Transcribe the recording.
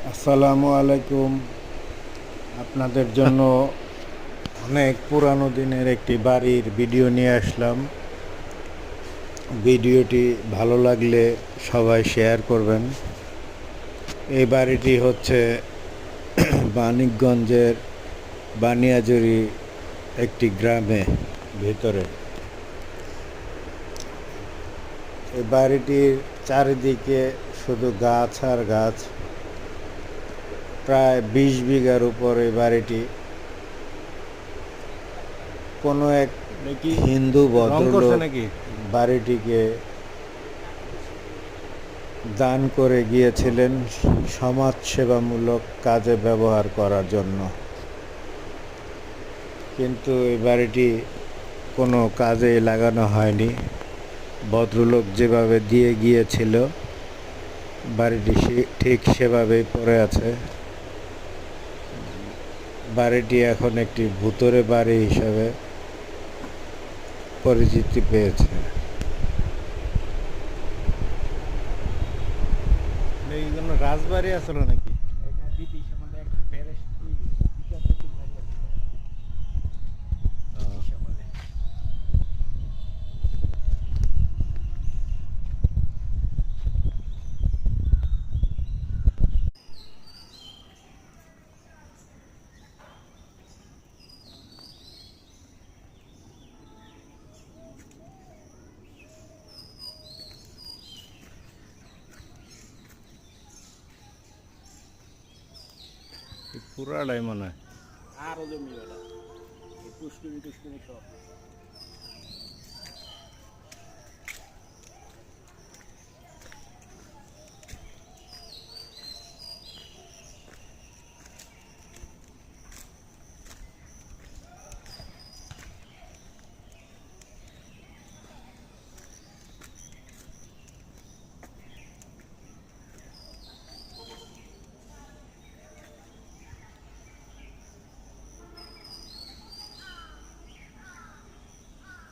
আসসালামু আলাইকুম। আপনাদের জন্য অনেক পুরানো দিনের একটি বাড়ির ভিডিও নিয়ে আসলাম। ভিডিওটি ভালো লাগলে সবাই শেয়ার করবেন। এই বাড়িটি হচ্ছে মানিকগঞ্জের বানিয়াজুরি একটি গ্রামে ভিতরে। এই বাড়িটির চারিদিকে শুধু গাছ আর গাছ। প্রায় 20 বিঘার উপর এই বাড়িটি। কোনো এক নাকি হিন্দু রং করছে ভদ্রলোক নাকি? বাড়িটিকে দান করে গিয়েছিলেন সমাজসেবামূলক কাজে ব্যবহার করার জন্য, কিন্তু এই বাড়িটি কোনো কাজেই লাগানো হয়নি। ভদ্রলোক যেভাবে দিয়ে গিয়েছিল বাড়িটি ঠিক সেভাবেই পড়ে আছে। বাড়িটি এখন একটি ভূতুড়ে বাড়ি হিসাবে পরিচিতি পেয়েছে। এই জন্য রাজবাড়ি আসলো নাকি? পুরাটাই মনে হয়। আরো জমি ওটা পুষ্করি টুষ্করি সব